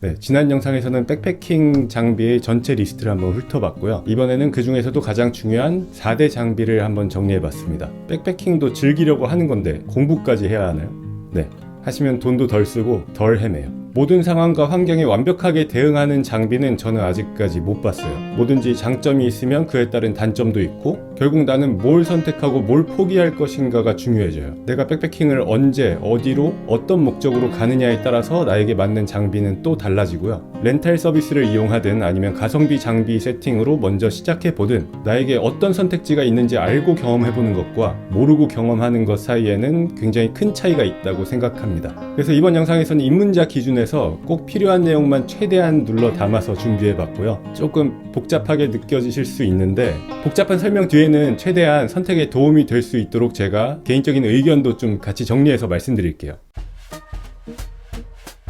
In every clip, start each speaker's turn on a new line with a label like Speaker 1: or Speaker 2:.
Speaker 1: 네, 지난 영상에서는 백패킹 장비의 전체 리스트를 한번 훑어봤고요. 이번에는 그 중에서도 가장 중요한 4대 장비를 한번 정리해봤습니다. 백패킹도 즐기려고 하는 건데 공부까지 해야 하나요? 네, 하시면 돈도 덜 쓰고 덜 헤매요. 모든 상황과 환경에 완벽하게 대응하는 장비는 저는 아직까지 못 봤어요. 뭐든지 장점이 있으면 그에 따른 단점도 있고 결국 나는 뭘 선택하고 뭘 포기할 것인가가 중요해져요. 내가 백패킹을 언제, 어디로, 어떤 목적으로 가느냐에 따라서 나에게 맞는 장비는 또 달라지고요. 렌탈 서비스를 이용하든 아니면 가성비 장비 세팅으로 먼저 시작해보든 나에게 어떤 선택지가 있는지 알고 경험해보는 것과 모르고 경험하는 것 사이에는 굉장히 큰 차이가 있다고 생각합니다. 그래서 이번 영상에서는 입문자 기준에서 꼭 필요한 내용만 최대한 눌러 담아서 준비해봤고요. 조금 복잡하게 느껴지실 수 있는데 복잡한 설명 뒤에는 최대한 선택에 도움이 될 수 있도록 제가 개인적인 의견도 좀 같이 정리해서 말씀드릴게요.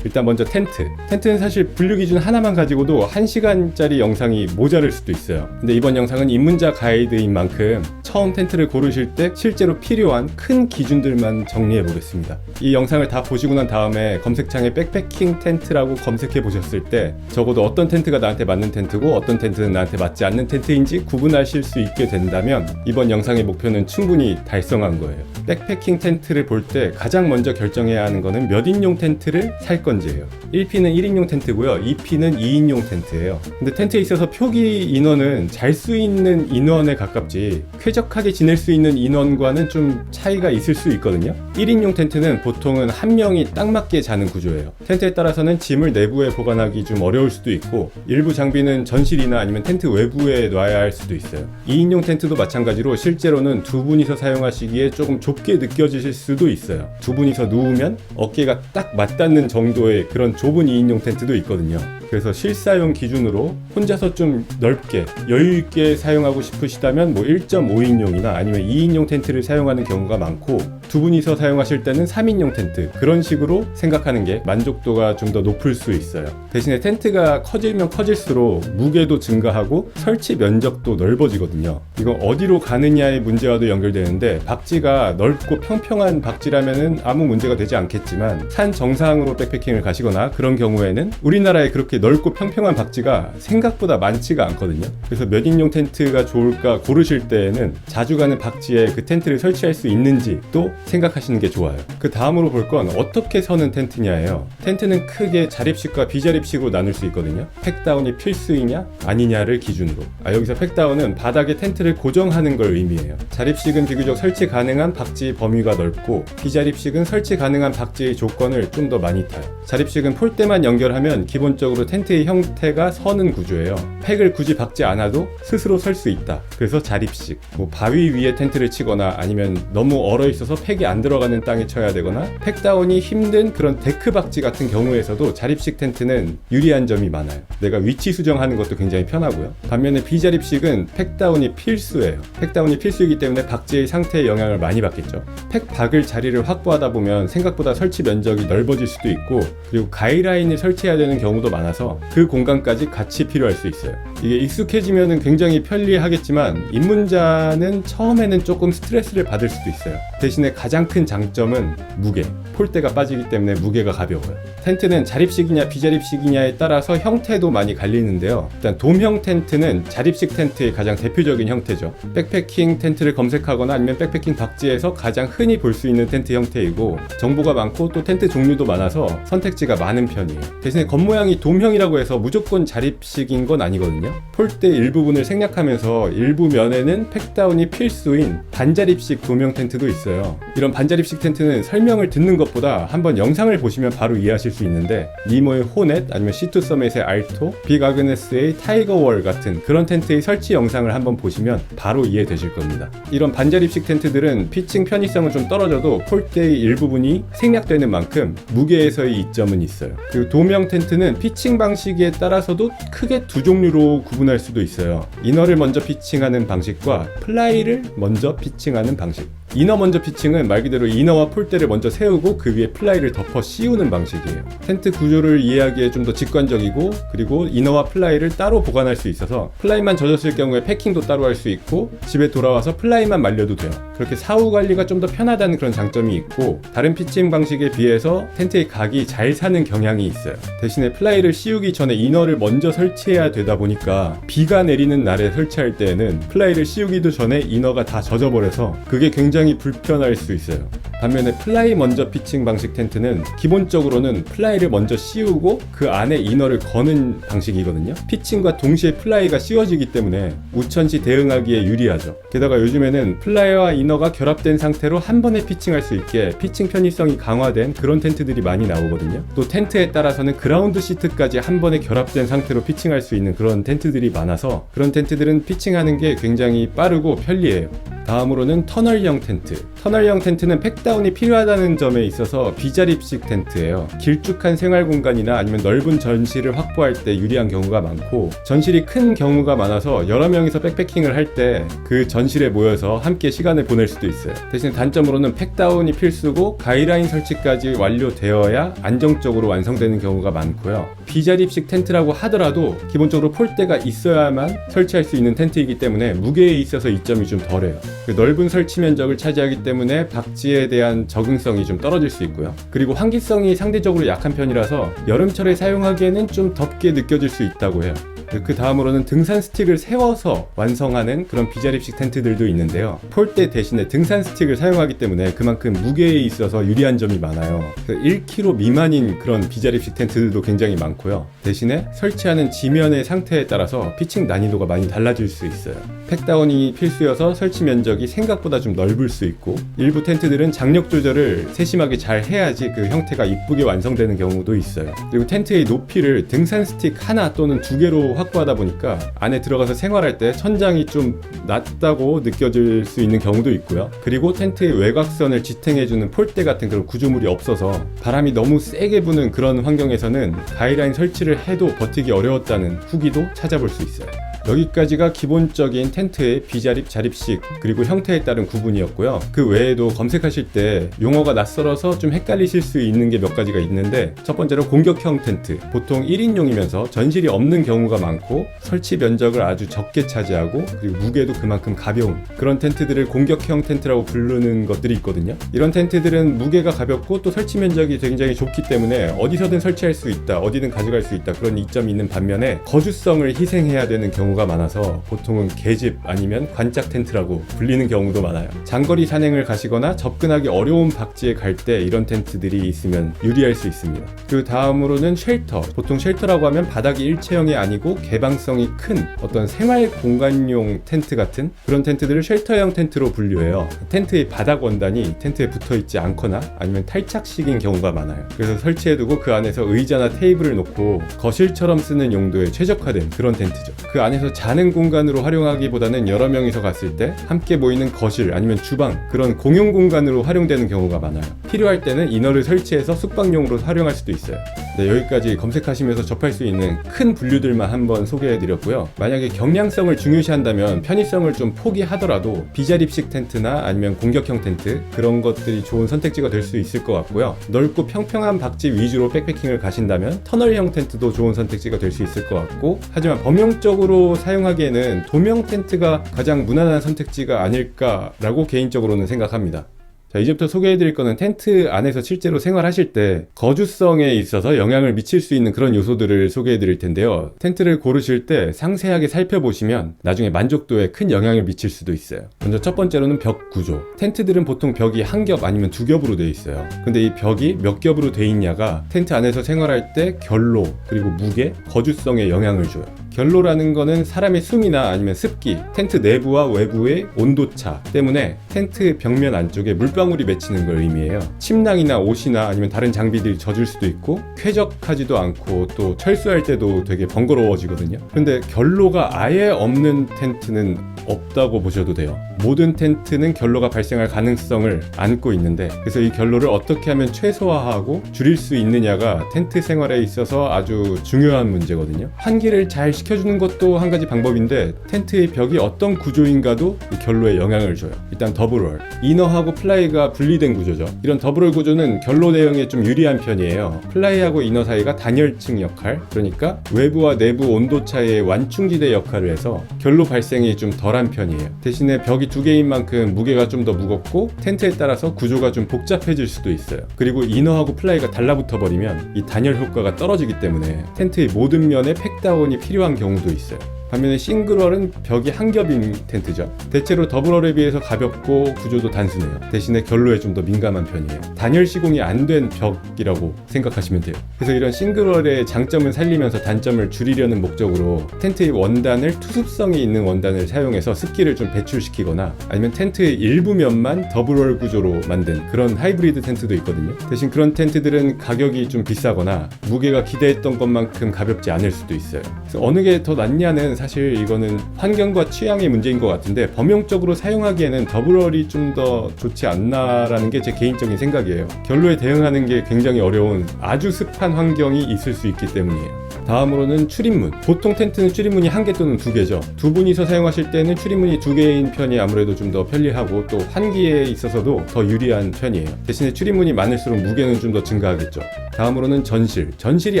Speaker 1: 일단 먼저 텐트는 사실 분류 기준 하나만 가지고도 1시간짜리 영상이 모자랄 수도 있어요. 근데 이번 영상은 입문자 가이드인 만큼 처음 텐트를 고르실 때 실제로 필요한 큰 기준들만 정리해 보겠습니다. 이 영상을 다 보시고 난 다음에 검색창에 백패킹 텐트라고 검색해 보셨을 때 적어도 어떤 텐트가 나한테 맞는 텐트고 어떤 텐트는 나한테 맞지 않는 텐트인지 구분하실 수 있게 된다면 이번 영상의 목표는 충분히 달성한 거예요. 백패킹 텐트를 볼 때 가장 먼저 결정해야 하는 거는 몇 인용 텐트를 살 건지예요. 1P는 1인용 텐트고요. 2P는 2인용 텐트예요. 근데 텐트에 있어서 표기 인원은 잘 수 있는 인원에 가깝지 쾌적하게 지낼 수 있는 인원과는 좀 차이가 있을 수 있거든요. 1인용 텐트는 보통은 한 명이 딱 맞게 자는 구조예요. 텐트에 따라서는 짐을 내부에 보관하기 좀 어려울 수도 있고 일부 장비는 전실이나 아니면 텐트 외부에 놔야 할 수도 있어요. 2인용 텐트도 마찬가지로 실제로는 두 분이서 사용하시기에 조금 좁게 느껴지실 수도 있어요. 두 분이서 누우면 어깨가 딱 맞닿는 정도의 그런 좁은 2인용 텐트도 있거든요. 그래서 실사용 기준으로 혼자서 좀 넓게 여유있게 사용하고 싶으시다면 뭐 1.5인용이나 아니면 2인용 텐트를 사용하는 경우가 많고 두 분이서 사용하실 때는 3인용 텐트 그런 식으로 생각하는 게 만족도가 좀 더 높을 수 있어요. 대신에 텐트가 커지면 커질수록 무게도 증가하고 설치 면적도 넓어지거든요. 이건 어디로 가느냐의 문제와도 연결되는데 박지가 넓고 평평한 박지라면은 아무 문제가 되지 않겠지만 산 정상으로 백패킹을 가시거나 그런 경우에는 우리나라에 그렇게 넓고 평평한 박지가 생각보다 많지가 않거든요. 그래서 몇 인용 텐트가 좋을까 고르실 때에는 자주 가는 박지에 그 텐트를 설치할 수 있는지 또 생각하시는 게 좋아요. 그 다음으로 볼 건 어떻게 서는 텐트냐예요. 텐트는 크게 자립식과 비자립식으로 나눌 수 있거든요. 팩다운이 필수이냐 아니냐를 기준으로. 여기서 팩다운은 바닥에 텐트를 고정하는 걸 의미해요. 자립식은 비교적 설치 가능한 박지 범위가 넓고 비자립식은 설치 가능한 박지의 조건을 좀 더 많이 타요. 자립식은 폴대만 연결하면 기본적으로 텐트의 형태가 서는 구조예요. 팩을 굳이 박지 않아도 스스로 설 수 있다. 그래서 자립식. 뭐 바위 위에 텐트를 치거나 아니면 너무 얼어 있어서 팩이 안 들어가는 땅에 쳐야 되거나 팩다운이 힘든 그런 데크 박지 같은 경우에서도 자립식 텐트는 유리한 점이 많아요. 내가 위치 수정하는 것도 굉장히 편하고요. 반면에 비자립식은 팩다운이 필수예요. 팩다운이 필수이기 때문에 박지의 상태에 영향을 많이 받겠죠. 팩 박을 자리를 확보하다 보면 생각보다 설치 면적이 넓어질 수도 있고 그리고 가이라인을 설치해야 되는 경우도 많아서 그 공간까지 같이 필요할 수 있어요. 이게 익숙해지면 굉장히 편리하겠지만 입문자는 처음에는 조금 스트레스를 받을 수도 있어요. 대신에 가장 큰 장점은 무게. 폴대가 빠지기 때문에 무게가 가벼워요. 텐트는 자립식이냐 비자립식이냐에 따라서 형태도 많이 갈리는데요. 일단 돔형 텐트는 자립식 텐트의 가장 대표적인 형태죠. 백패킹 텐트를 검색하거나 아니면 백패킹 박지에서 가장 흔히 볼 수 있는 텐트 형태이고 정보가 많고 또 텐트 종류도 많아서 선택지가 많은 편이에요. 대신에 겉모양이 돔형이라고 해서 무조건 자립식인 건 아니거든요. 폴대 일부분을 생략하면서 일부 면에는 팩다운이 필수인 반자립식 돔형 텐트도 있어요. 이런 반자립식 텐트는 설명을 듣는 것보다 한번 영상을 보시면 바로 이해하실 수 있는데 니모의 호넷 아니면 C2 서밋의 알토, 빅 아그네스의 타이거 월 같은 그런 텐트의 설치 영상을 한번 보시면 바로 이해되실 겁니다. 이런 반자립식 텐트들은 피칭 편의성은 좀 떨어져도 폴대의 일부분이 생략되는 만큼 무게에서의 이점은 있어요. 그리고 돔형 텐트는 피칭 방식에 따라서도 크게 두 종류로 구분할 수도 있어요. 이너를 먼저 피칭하는 방식과 플라이를 먼저 피칭하는 방식. 이너 먼저 피칭은 말 그대로 이너와 폴대를 먼저 세우고 그 위에 플라이를 덮어 씌우는 방식이에요. 텐트 구조를 이해하기에 좀 더 직관적이고, 그리고 이너와 플라이를 따로 보관할 수 있어서 플라이만 젖었을 경우에 패킹도 따로 할 수 있고, 집에 돌아와서 플라이만 말려도 돼요. 그렇게 사후 관리가 좀 더 편하다는 그런 장점이 있고, 다른 피칭 방식에 비해서 텐트의 각이 잘 사는 경향이 있어요. 대신에 플라이를 씌우기 전에 이너를 먼저 설치해야 되다 보니까 비가 내리는 날에 설치할 때에는 플라이를 씌우기도 전에 이너가 다 젖어버려서 그게 굉장히 불편할 수 있어요. 반면에 플라이 먼저 피칭 방식 텐트는 기본적으로는 플라이를 먼저 씌우고 그 안에 이너를 거는 방식이거든요. 피칭과 동시에 플라이가 씌워지기 때문에 우천시 대응하기에 유리하죠. 게다가 요즘에는 플라이와 이너가 결합된 상태로 한 번에 피칭할 수 있게 피칭 편의성이 강화된 그런 텐트들이 많이 나오거든요. 또 텐트에 따라서는 그라운드 시트까지 한 번에 결합된 상태로 피칭할 수 있는 그런 텐트들이 많아서 그런 텐트들은 피칭하는 게 굉장히 빠르고 편리해요. 다음으로는 터널형 텐트. 터널형 텐트는 팩다운이 필요하다는 점에 있어서 비자립식 텐트예요. 길쭉한 생활 공간이나 아니면 넓은 전실을 확보할 때 유리한 경우가 많고, 전실이 큰 경우가 많아서 여러 명이서 백패킹을 할 때 그 전실에 모여서 함께 시간을 보낼 수도 있어요. 대신 단점으로는 팩다운이 필수고 가이라인 설치까지 완료되어야 안정적으로 완성되는 경우가 많고요. 비자립식 텐트라고 하더라도 기본적으로 폴대가 있어야만 설치할 수 있는 텐트이기 때문에 무게에 있어서 이점이 좀 덜해요. 넓은 설치 면적을 차지하기 때문에 박지에 대한 적응성이 좀 떨어질 수 있고요. 그리고 환기성이 상대적으로 약한 편이라서 여름철에 사용하기에는 좀 덥게 느껴질 수 있다고 해요. 그 다음으로는 등산 스틱을 세워서 완성하는 그런 비자립식 텐트들도 있는데요. 폴대 대신에 등산 스틱을 사용하기 때문에 그만큼 무게에 있어서 유리한 점이 많아요. 1kg 미만인 그런 비자립식 텐트들도 굉장히 많고요. 대신에 설치하는 지면의 상태에 따라서 피칭 난이도가 많이 달라질 수 있어요. 팩다운이 필수여서 설치 면적이 생각보다 좀 넓을 수 있고, 일부 텐트들은 장력 조절을 세심하게 잘 해야지 그 형태가 이쁘게 완성되는 경우도 있어요. 그리고 텐트의 높이를 등산 스틱 하나 또는 두 개로 확보하다 보니까 안에 들어가서 생활할 때 천장이 좀 낮다고 느껴질 수 있는 경우도 있고요. 그리고 텐트의 외곽선을 지탱해주는 폴대 같은 그런 구조물이 없어서 바람이 너무 세게 부는 그런 환경에서는 가이라인 설치를 해도 버티기 어려웠다는 후기도 찾아볼 수 있어요. 여기까지가 기본적인 텐트의 비자립, 자립식, 그리고 형태에 따른 구분이었고요. 그 외에도 검색하실 때 용어가 낯설어서 좀 헷갈리실 수 있는 게 몇 가지가 있는데, 첫 번째로 공격형 텐트. 보통 1인용이면서 전실이 없는 경우가 많고 설치 면적을 아주 적게 차지하고 그리고 무게도 그만큼 가벼운 그런 텐트들을 공격형 텐트라고 부르는 것들이 있거든요. 이런 텐트들은 무게가 가볍고 또 설치 면적이 굉장히 좁기 때문에 어디서든 설치할 수 있다, 어디든 가져갈 수 있다, 그런 이점이 있는 반면에 거주성을 희생해야 되는 경우가 많아서 보통은 계집 아니면 관짝 텐트라고 불리는 경우도 많아요. 장거리 산행을 가시거나 접근하기 어려운 박지에 갈 때 이런 텐트들이 있으면 유리할 수 있습니다. 그 다음으로는 쉘터. 보통 쉘터라고 하면 바닥이 일체형이 아니고 개방성이 큰 어떤 생활 공간용 텐트 같은 그런 텐트들을 쉘터형 텐트로 분류해요. 텐트의 바닥 원단이 텐트에 붙어있지 않거나 아니면 탈착식인 경우가 많아요. 그래서 설치해두고 그 안에서 의자나 테이블을 놓고 거실처럼 쓰는 용도에 최적화된 그런 텐트죠. 그 안에서 자는 공간으로 활용하기보다는 여러 명이서 갔을 때 함께 모이는 거실 아니면 주방, 그런 공용 공간으로 활용되는 경우가 많아요. 필요할 때는 이너를 설치해서 숙박용으로 활용할 수도 있어요. 네, 여기까지 검색하시면서 접할 수 있는 큰 분류들만 한번 소개해드렸고요. 만약에 경량성을 중요시한다면 편의성을 좀 포기하더라도 비자립식 텐트나 아니면 공격형 텐트, 그런 것들이 좋은 선택지가 될 수 있을 것 같고요. 넓고 평평한 박지 위주로 백패킹을 가신다면 터널형 텐트도 좋은 선택지가 될 수 있을 것 같고, 하지만 범용적으로 사용하기에는 도명 텐트가 가장 무난한 선택지가 아닐까라고 개인적으로는 생각합니다. 자, 이제부터 소개해드릴 거는 텐트 안에서 실제로 생활하실 때 거주성에 있어서 영향을 미칠 수 있는 그런 요소들을 소개해드릴 텐데요. 텐트를 고르실 때 상세하게 살펴보시면 나중에 만족도에 큰 영향을 미칠 수도 있어요. 먼저 첫 번째로는 벽 구조. 텐트들은 보통 벽이 한 겹 아니면 두 겹으로 되어 있어요. 근데 이 벽이 몇 겹으로 되어 있냐가 텐트 안에서 생활할 때 결로, 그리고 무게, 거주성에 영향을 줘요. 결로라는 거는 사람의 숨이나 아니면 습기, 텐트 내부와 외부의 온도차 때문에 텐트 벽면 안쪽에 물방울이 맺히는 걸 의미해요. 침낭이나 옷이나 아니면 다른 장비들이 젖을 수도 있고 쾌적하지도 않고 또 철수할 때도 되게 번거로워지거든요. 그런데 결로가 아예 없는 텐트는 없다고 보셔도 돼요. 모든 텐트는 결로가 발생할 가능성을 안고 있는데, 그래서 이 결로를 어떻게 하면 최소화하고 줄일 수 있느냐가 텐트 생활에 있어서 아주 중요한 문제거든요. 환기를 잘 지켜주는 것도 한 가지 방법인데 텐트의 벽이 어떤 구조인가도 이 결로에 영향을 줘요. 일단 더블월, 이너하고 플라이가 분리된 구조죠. 이런 더블월 구조는 결로 대응에 좀 유리한 편이에요. 플라이하고 이너 사이가 단열층 역할, 그러니까 외부와 내부 온도 차이의 완충지대 역할을 해서 결로 발생이 좀 덜한 편이에요. 대신에 벽이 두 개인 만큼 무게가 좀 더 무겁고 텐트에 따라서 구조가 좀 복잡해질 수도 있어요. 그리고 이너하고 플라이가 달라붙어 버리면 이 단열 효과가 떨어지기 때문에 텐트의 모든 면에 팩다운이 필요한 경우도 있어요. 반면에 싱글월은 벽이 한 겹인 텐트죠. 대체로 더블월에 비해서 가볍고 구조도 단순해요. 대신에 결로에 좀 더 민감한 편이에요. 단열 시공이 안 된 벽이라고 생각하시면 돼요. 그래서 이런 싱글월의 장점을 살리면서 단점을 줄이려는 목적으로 텐트의 원단을 투습성이 있는 원단을 사용해서 습기를 좀 배출시키거나 아니면 텐트의 일부 면만 더블월 구조로 만든 그런 하이브리드 텐트도 있거든요. 대신 그런 텐트들은 가격이 좀 비싸거나 무게가 기대했던 것만큼 가볍지 않을 수도 있어요. 그래서 어느 게 더 낫냐는 사실 이거는 환경과 취향의 문제인 것 같은데 범용적으로 사용하기에는 더블월이 좀 더 좋지 않나라는 게 제 개인적인 생각이에요. 결로에 대응하는 게 굉장히 어려운 아주 습한 환경이 있을 수 있기 때문이에요. 다음으로는 출입문. 보통 텐트는 출입문이 한 개 또는 두 개죠. 두 분이서 사용하실 때는 출입문이 두 개인 편이 아무래도 좀 더 편리하고 또 환기에 있어서도 더 유리한 편이에요. 대신에 출입문이 많을수록 무게는 좀 더 증가하겠죠. 다음으로는 전실. 전실이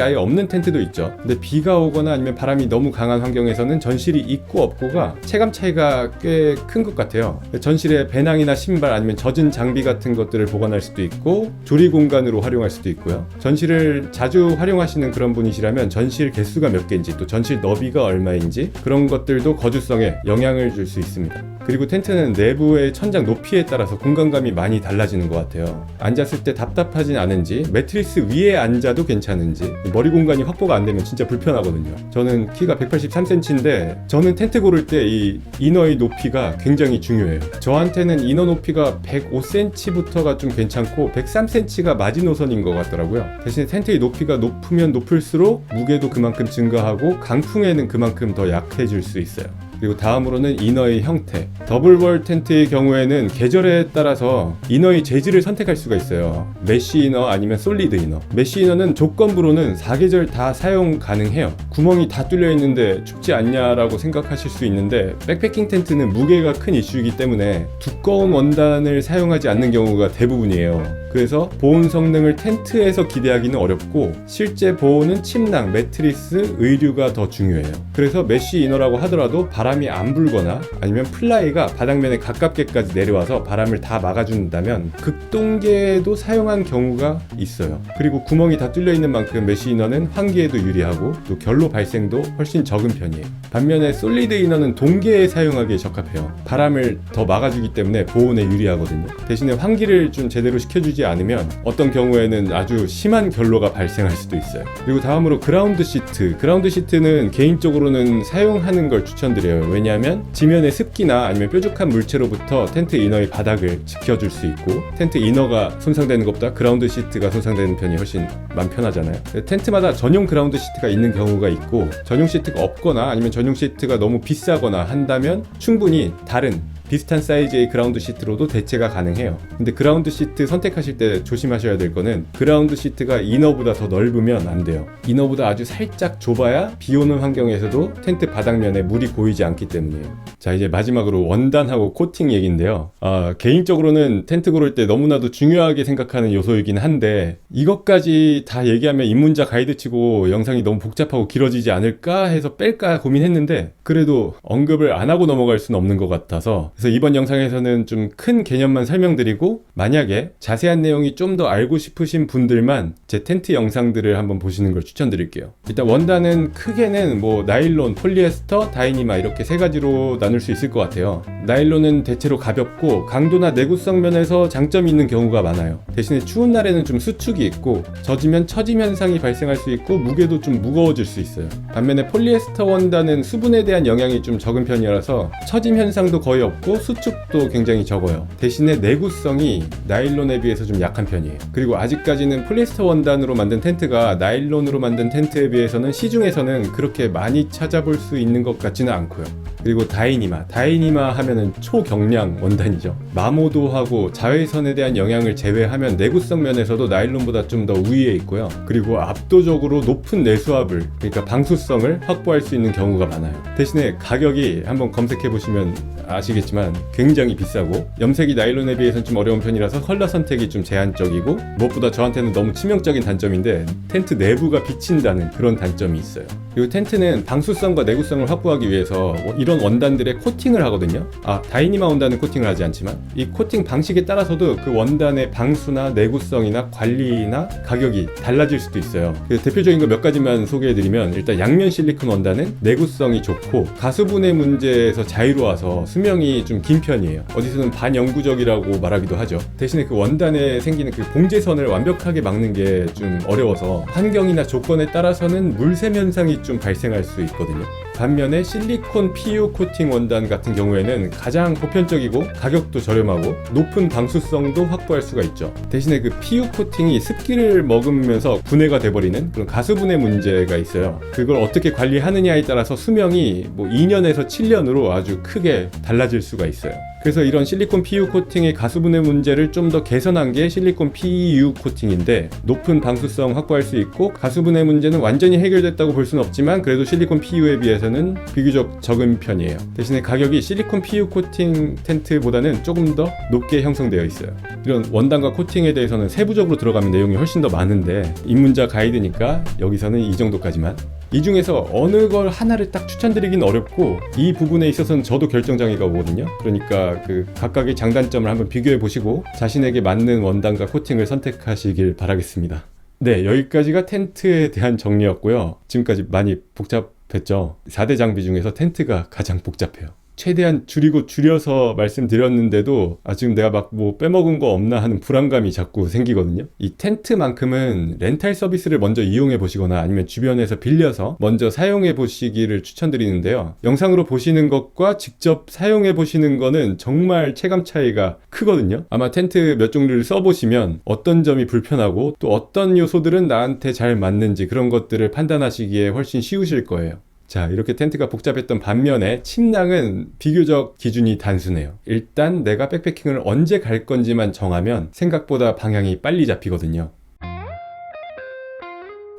Speaker 1: 아예 없는 텐트도 있죠. 근데 비가 오거나 아니면 바람이 너무 강한 환경에서는 전실이 있고 없고가 체감 차이가 꽤 큰 것 같아요. 전실에 배낭이나 신발 아니면 젖은 장비 같은 것들을 보관할 수도 있고 조리 공간으로 활용할 수도 있고요. 전실을 자주 활용하시는 그런 분이시라면 전실 개수가 몇 개인지 또 전실 너비가 얼마인지 그런 것들도 거주성에 영향을 줄 수 있습니다. 그리고 텐트는 내부의 천장 높이에 따라서 공간감이 많이 달라지는 것 같아요. 앉았을 때 답답하진 않은지, 매트리스 위에 앉아도 괜찮은지, 머리 공간이 확보가 안 되면 진짜 불편하거든요. 저는 키가 183cm인데 저는 텐트 고를 때 이 이너의 높이가 굉장히 중요해요. 저한테는 이너 높이가 105cm부터가 좀 괜찮고 103cm가 마지노선인 것 같더라고요. 대신에 텐트의 높이가 높으면 높을수록 무게도 그만큼 증가하고 강풍에는 그만큼 더 약해질 수 있어요. 그리고 다음으로는 이너의 형태. 더블월 텐트의 경우에는 계절에 따라서 이너의 재질을 선택할 수가 있어요. 메쉬 이너 아니면 솔리드 이너. 메쉬 이너는 조건부로는 4계절 다 사용 가능해요. 구멍이 다 뚫려 있는데 춥지 않냐라고 생각하실 수 있는데 백패킹 텐트는 무게가 큰 이슈이기 때문에 두꺼운 원단을 사용하지 않는 경우가 대부분이에요. 그래서 보온 성능을 텐트에서 기대하기는 어렵고 실제 보온은 침낭, 매트리스, 의류가 더 중요해요. 그래서 메쉬 이너라고 하더라도 바람이 안 불거나 아니면 플라이가 바닥면에 가깝게까지 내려와서 바람을 다 막아준다면 극동계에도 사용한 경우가 있어요. 그리고 구멍이 다 뚫려 있는 만큼 메쉬 이너는 환기에도 유리하고 또 결로 발생도 훨씬 적은 편이에요. 반면에 솔리드 이너는 동계에 사용하기에 적합해요. 바람을 더 막아주기 때문에 보온에 유리하거든요. 대신에 환기를 좀 제대로 시켜주지 않으면 어떤 경우에는 아주 심한 결로가 발생할 수도 있어요. 그리고 다음으로 그라운드 시트. 그라운드 시트는 개인적으로는 사용하는 걸 추천드려요. 왜냐하면 지면의 습기나 아니면 뾰족한 물체로부터 텐트 이너의 바닥을 지켜줄 수 있고 텐트 이너가 손상되는 것보다 그라운드 시트가 손상되는 편이 훨씬 마음 편하잖아요. 텐트마다 전용 그라운드 시트가 있는 경우가 있고 전용 시트가 없거나 아니면 전용 시트가 너무 비싸거나 한다면 충분히 다른 비슷한 사이즈의 그라운드 시트로도 대체가 가능해요. 근데 그라운드 시트 선택하실 때 조심하셔야 될 거는 그라운드 시트가 이너보다 더 넓으면 안 돼요. 이너보다 아주 살짝 좁아야 비 오는 환경에서도 텐트 바닥면에 물이 고이지 않기 때문이에요. 자, 이제 마지막으로 원단하고 코팅 얘기인데요. 개인적으로는 텐트 고를 때 너무나도 중요하게 생각하는 요소이긴 한데 이것까지 다 얘기하면 입문자 가이드치고 영상이 너무 복잡하고 길어지지 않을까 해서 뺄까 고민했는데 그래도 언급을 안 하고 넘어갈 수는 없는 것 같아서 그래서 이번 영상에서는 좀 큰 개념만 설명드리고 만약에 자세한 내용이 좀 더 알고 싶으신 분들만 제 텐트 영상들을 한번 보시는 걸 추천드릴게요. 일단 원단은 크게는 뭐 나일론, 폴리에스터, 다이니마 이렇게 세 가지로 나눌 수 있을 것 같아요. 나일론은 대체로 가볍고 강도나 내구성 면에서 장점이 있는 경우가 많아요. 대신에 추운 날에는 좀 수축이 있고 젖으면 처짐 현상이 발생할 수 있고 무게도 좀 무거워질 수 있어요. 반면에 폴리에스터 원단은 수분에 대한 영향이 좀 적은 편이라서 처짐 현상도 거의 없고 수축도 굉장히 적어요. 대신에 내구성이 나일론에 비해서 좀 약한 편이에요. 그리고 아직까지는 폴리에스터 원단으로 만든 텐트가 나일론으로 만든 텐트에 비해서는 시중에서는 그렇게 많이 찾아볼 수 있는 것 같지는 않고요. 그리고 다이니마 하면은 초경량 원단이죠. 마모도하고 자외선에 대한 영향을 제외하면 내구성 면에서도 나일론보다 좀 더 우위에 있고요. 그리고 압도적으로 높은 내수압을, 그러니까 방수성을 확보할 수 있는 경우가 많아요. 대신에 가격이 한번 검색해 보시면 아시겠지만 굉장히 비싸고, 염색이 나일론에 비해서는 좀 어려운 편이라서 컬러 선택이 좀 제한적이고, 무엇보다 저한테는 너무 치명적인 단점인데 텐트 내부가 비친다는 그런 단점이 있어요. 그리고 텐트는 방수성과 내구성을 확보하기 위해서 이런 원단들에 코팅을 하거든요. 다이니마 원단은 코팅을 하지 않지만 이 코팅 방식에 따라서도 그 원단의 방수나 내구성이나 관리나 가격이 달라질 수도 있어요. 대표적인 거 몇 가지만 소개해드리면, 일단 양면 실리콘 원단은 내구성이 좋고 가수분해 문제에서 자유로워서 수명이 좀 긴 편이에요. 어디서는 반영구적이라고 말하기도 하죠. 대신에 그 원단에 생기는 그 봉제선을 완벽하게 막는 게 좀 어려워서 환경이나 조건에 따라서는 물샘 현상이 좀 발생할 수 있거든요. 반면에 실리콘 PU 코팅 원단 같은 경우에는 가장 보편적이고 가격도 저렴하고 높은 방수성도 확보할 수가 있죠. 대신에 그 PU 코팅이 습기를 머금으면서 분해가 돼버리는 그런 가수분해 문제가 있어요. 그걸 어떻게 관리하느냐에 따라서 수명이 2년에서 7년으로 아주 크게 달라질 수가 있어요. 그래서 이런 실리콘 PU 코팅의 가수분해 문제를 좀 더 개선한 게 실리콘 PU 코팅인데, 높은 방수성 확보할 수 있고 가수분해 문제는 완전히 해결됐다고 볼 수는 없지만 그래도 실리콘 PU에 비해서는 비교적 적은 편이에요. 대신에 가격이 실리콘 PU 코팅 텐트보다는 조금 더 높게 형성되어 있어요. 이런 원단과 코팅에 대해서는 세부적으로 들어가면 내용이 훨씬 더 많은데 입문자 가이드니까 여기서는 이 정도까지만. 이 중에서 어느 걸 하나를 딱 추천드리긴 어렵고, 이 부분에 있어서는 저도 결정장애가 오거든요. 그러니까 그 각각의 장단점을 한번 비교해 보시고 자신에게 맞는 원단과 코팅을 선택하시길 바라겠습니다. 네, 여기까지가 텐트에 대한 정리였고요. 지금까지 많이 복잡했죠. 4대 장비 중에서 텐트가 가장 복잡해요. 최대한 줄여서 말씀드렸는데도 지금 내가 막 빼먹은 거 없나 하는 불안감이 자꾸 생기거든요. 이 텐트만큼은 렌탈 서비스를 먼저 이용해 보시거나 아니면 주변에서 빌려서 먼저 사용해 보시기를 추천드리는데요. 영상으로 보시는 것과 직접 사용해 보시는 거는 정말 체감 차이가 크거든요. 아마 텐트 몇 종류를 써보시면 어떤 점이 불편하고 또 어떤 요소들은 나한테 잘 맞는지 그런 것들을 판단하시기에 훨씬 쉬우실 거예요. 자, 이렇게 텐트가 복잡했던 반면에 침낭은 비교적 기준이 단순해요. 일단 내가 백패킹을 언제 갈 건지만 정하면 생각보다 방향이 빨리 잡히거든요.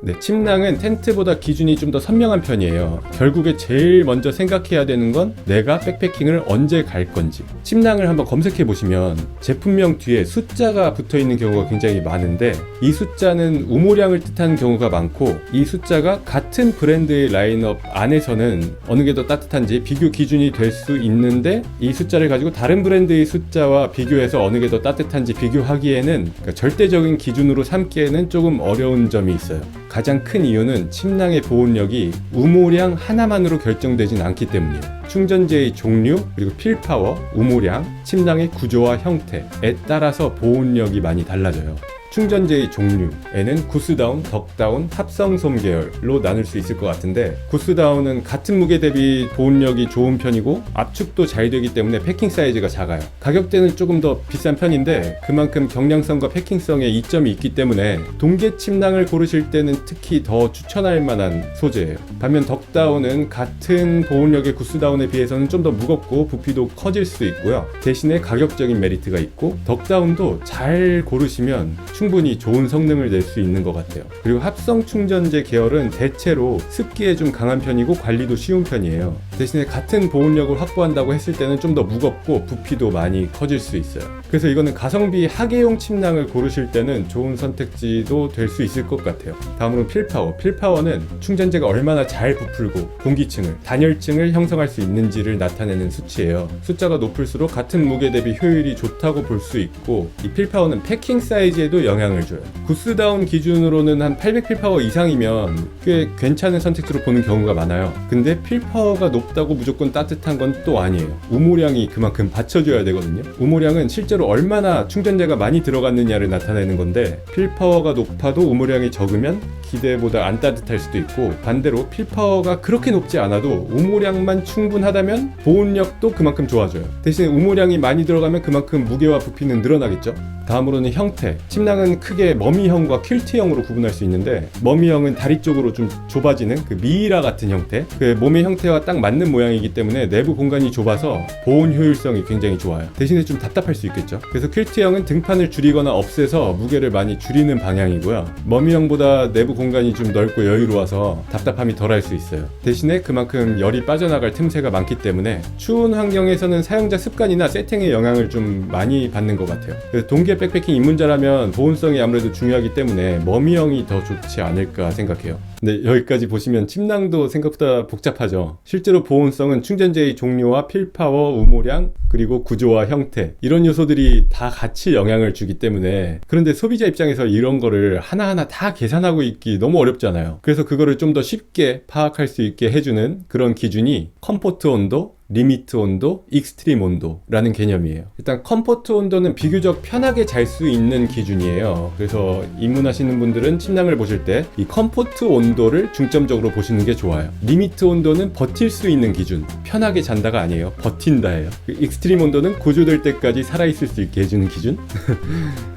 Speaker 1: 네, 침낭은 텐트보다 기준이 좀 더 선명한 편이에요. 결국에 제일 먼저 생각해야 되는 건 내가 백패킹을 언제 갈 건지. 침낭을 한번 검색해 보시면 제품명 뒤에 숫자가 붙어 있는 경우가 굉장히 많은데, 이 숫자는 우모량을 뜻하는 경우가 많고, 이 숫자가 같은 브랜드의 라인업 안에서는 어느 게 더 따뜻한지 비교 기준이 될 수 있는데, 이 숫자를 가지고 다른 브랜드의 숫자와 비교해서 어느 게 더 따뜻한지 비교하기에는, 그러니까 절대적인 기준으로 삼기에는 조금 어려운 점이 있어요. 가장 큰 이유는 침낭의 보온력이 우모량 하나만으로 결정되진 않기 때문이에요. 충전재의 종류, 그리고 필파워, 우모량, 침낭의 구조와 형태에 따라서 보온력이 많이 달라져요. 충전재의 종류에는 구스다운, 덕다운, 합성솜 계열로 나눌 수 있을 것 같은데, 구스다운은 같은 무게 대비 보온력이 좋은 편이고 압축도 잘 되기 때문에 패킹 사이즈가 작아요. 가격대는 조금 더 비싼 편인데 그만큼 경량성과 패킹성에 이점이 있기 때문에 동계 침낭을 고르실 때는 특히 더 추천할 만한 소재예요. 반면 덕다운은 같은 보온력의 구스다운에 비해서는 좀 더 무겁고 부피도 커질 수 있고요. 대신에 가격적인 메리트가 있고, 덕다운도 잘 고르시면 충분히 좋은 성능을 낼 수 있는 것 같아요. 그리고 합성 충전재 계열은 대체로 습기에 좀 강한 편이고 관리도 쉬운 편이에요. 대신에 같은 보온력을 확보한다고 했을 때는 좀 더 무겁고 부피도 많이 커질 수 있어요. 그래서 이거는 가성비 하계용 침낭을 고르실 때는 좋은 선택지도 될 수 있을 것 같아요. 다음으로 필파워. 필파워는 충전재가 얼마나 잘 부풀고 공기층을, 단열층을 형성할 수 있는지를 나타내는 수치예요. 숫자가 높을수록 같은 무게 대비 효율이 좋다고 볼 수 있고, 이 필파워는 패킹 사이즈에도 영향을 줘요. 구스다운 기준으로는 한 800 필파워 이상이면 꽤 괜찮은 선택지로 보는 경우가 많아요. 근데 필파워가 높다고 무조건 따뜻한 건 또 아니에요. 우모량이 그만큼 받쳐줘야 되거든요. 우모량은 실제로 얼마나 충전재가 많이 들어갔느냐를 나타내는 건데, 필파워가 높아도 우모량이 적으면 기대보다 안 따뜻할 수도 있고, 반대로 필파워가 그렇게 높지 않아도 우모량만 충분하다면 보온력도 그만큼 좋아져요. 대신에 우모량이 많이 들어가면 그만큼 무게와 부피는 늘어나겠죠. 다음으로는 형태. 침낭은 크게 머미형과 퀼트형으로 구분할 수 있는데, 머미형은 다리 쪽으로 좀 좁아지는 그 미이라 같은 형태, 그 몸의 형태와 딱 맞는 모양이기 때문에 내부 공간이 좁아서 보온 효율성이 굉장히 좋아요. 대신에 좀 답답할 수 있겠죠. 그래서 퀼트형은 등판을 줄이거나 없애서 무게를 많이 줄이는 방향이고요. 머미형보다 내부 공간이 좀 넓고 여유로워서 답답함이 덜할 수 있어요. 대신에 그만큼 열이 빠져나갈 틈새가 많기 때문에 추운 환경에서는 사용자 습관이나 세팅의 영향을 좀 많이 받는 것 같아요. 그래서 동계 백패킹 입문자라면 보온성이 아무래도 중요하기 때문에 머미형이 더 좋지 않을까 생각해요. 근데 여기까지 보시면 침낭도 생각보다 복잡하죠. 실제로 보온성은 충전재의 종류와 필파워, 우모량, 그리고 구조와 형태, 이런 요소들이 다 같이 영향을 주기 때문에, 그런데 소비자 입장에서 이런 거를 하나하나 다 계산하고 있기 너무 어렵잖아요. 그래서 그거를 좀 더 쉽게 파악할 수 있게 해주는 그런 기준이 컴포트 온도, 리미트 온도, 익스트림 온도라는 개념이에요. 일단 컴포트 온도는 비교적 편하게 잘 수 있는 기준이에요. 그래서 입문하시는 분들은 침낭을 보실 때 이 컴포트 온도를 중점적으로 보시는 게 좋아요. 리미트 온도는 버틸 수 있는 기준, 편하게 잔다가 아니에요. 버틴다예요. 익스트림 온도는 구조될 때까지 살아있을 수 있게 해주는 기준.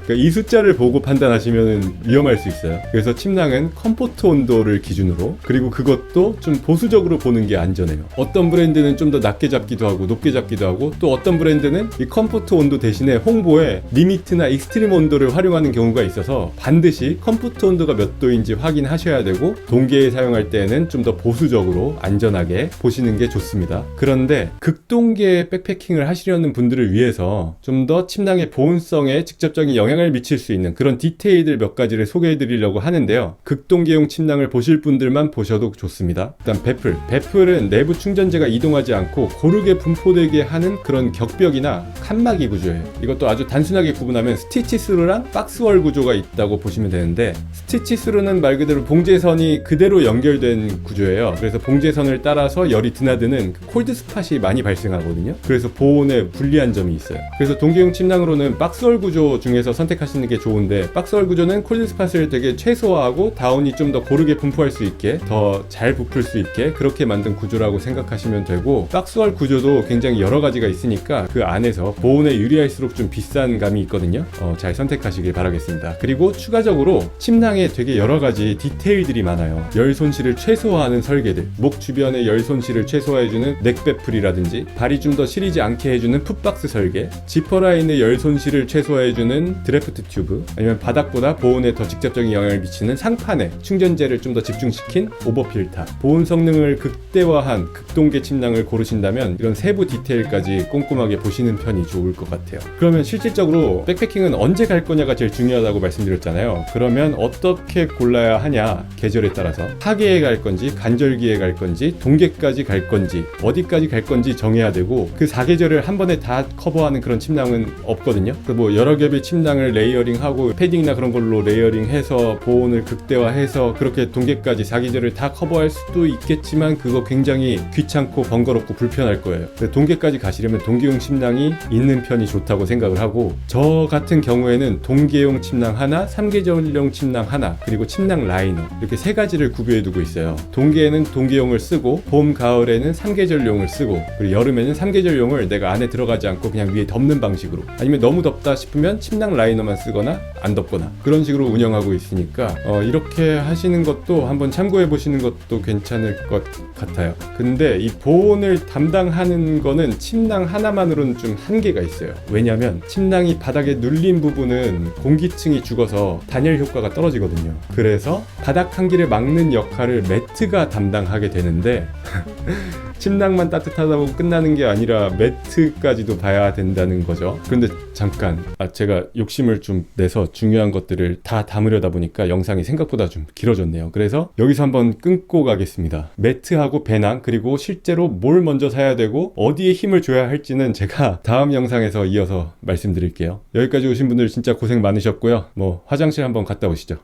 Speaker 1: 그러니까 이 숫자를 보고 판단하시면 위험할 수 있어요. 그래서 침낭은 컴포트 온도를 기준으로, 그리고 그것도 좀 보수적으로 보는 게 안전해요. 어떤 브랜드는 좀 더 낮게 잡기도 하고 높게 잡기도 하고, 또 어떤 브랜드는 이 컴포트 온도 대신에 홍보에 리미트나 익스트림 온도를 활용하는 경우가 있어서 반드시 컴포트 온도가 몇 도인지 확인하셔야 되고, 동계에 사용할 때에는 좀 더 보수적으로 안전하게 보시는 게 좋습니다. 그런데 극동계 백패킹을 하시려는 분들을 위해서 좀 더 침낭의 보온성에 직접적인 영향을 미칠 수 있는 그런 디테일들 몇 가지를 소개해 드리려고 하는데요. 극동계용 침낭을 보실 분들만 보셔도 좋습니다. 일단 배플. 배플은 내부 충전재가 이동하지 않고 고르게 분포되게 하는 그런 격벽이나 칸막이 구조예요. 이것도 아주 단순하게 구분하면 스티치스루랑 박스월 구조가 있다고 보시면 되는데, 스티치스루는 말 그대로 봉제선이 그대로 연결된 구조예요. 그래서 봉제선을 따라서 열이 드나드는 콜드 스팟이 많이 발생하거든요. 그래서 보온에 불리한 점이 있어요. 그래서 동계용 침낭으로는 박스월 구조 중에서 선택하시는 게 좋은데, 박스월 구조는 콜드 스팟을 되게 최소화하고 다운이 좀 더 고르게 분포할 수 있게, 더 잘 부풀 수 있게 그렇게 만든 구조라고 생각하시면 되고, 박스월 구조도 굉장히 여러 가지가 있으니까 그 안에서 보온에 유리할수록 좀 비싼 감이 있거든요. 잘 선택하시길 바라겠습니다. 그리고 추가적으로 침낭에 되게 여러 가지 디테일들이 많아요. 열 손실을 최소화하는 설계들, 목 주변의 열 손실을 최소화해주는 넥배플이라든지, 발이 좀 더 시리지 않게 해주는 풋박스 설계, 지퍼 라인의 열 손실을 최소화해주는 드래프트 튜브, 아니면 바닥보다 보온에 더 직접적인 영향을 미치는 상판에 충전재를 좀 더 집중시킨 오버필터, 보온 성능을 극대화한 극동계 침낭을 고르신다면 이런 세부 디테일까지 꼼꼼하게 보시는 편이 좋을 것 같아요. 그러면 실질적으로 백패킹은 언제 갈 거냐가 제일 중요하다고 말씀드렸잖아요. 그러면 어떻게 골라야 하냐, 계절에 따라서 하계에 갈 건지 간절기에 갈 건지 동계까지 갈 건지 어디까지 갈 건지 정해야 되고, 그 4계절을 한 번에 다 커버하는 그런 침낭은 없거든요. 뭐 여러 겹의 침낭을 레이어링하고 패딩이나 그런 걸로 레이어링해서 보온을 극대화해서 그렇게 동계까지 4계절을 다 커버할 수도 있겠지만, 그거 굉장히 귀찮고 번거롭고 불편할 거예요. 동계까지 가시려면 동계용 침낭이 있는 편이 좋다고 생각을 하고, 저 같은 경우에는 동계용 침낭 하나, 3계절용 침낭 하나, 그리고 침낭 라이너, 이렇게 3가지를 구비해 두고 있어요. 동계에는 동계용을 쓰고, 봄, 가을에는 3계절용을 쓰고, 그리고 여름에는 3계절용을 내가 안에 들어가지 않고 그냥 위에 덮는 방식으로, 아니면 너무 덥다 싶으면 침낭 라이너만 쓰거나 안 덮거나 그런 식으로 운영하고 있으니까 이렇게 하시는 것도 한번 참고해 보시는 것도 괜찮을 것 같아요. 근데 이 보온을 담당하는 거는 침낭 하나만으로는 좀 한계가 있어요. 왜냐면 침낭이 바닥에 눌린 부분은 공기층이 죽어서 단열 효과가 떨어지거든요. 그래서 바닥 한기를 막는 역할을 매트가 담당하게 되는데 침낭만 따뜻하다고 끝나는 게 아니라 매트까지도 봐야 된다는 거죠. 그런데 잠깐, 제가 욕심을 좀 내서 중요한 것들을 다 담으려다 보니까 영상이 생각보다 좀 길어졌네요. 그래서 여기서 한번 끊고 가겠습니다. 매트하고 배낭, 그리고 실제로 뭘 먼저 사야 되고 어디에 힘을 줘야 할지는 제가 다음 영상에서 이어서 말씀드릴게요. 여기까지 오신 분들 진짜 고생 많으셨고요. 화장실 한번 갔다 오시죠.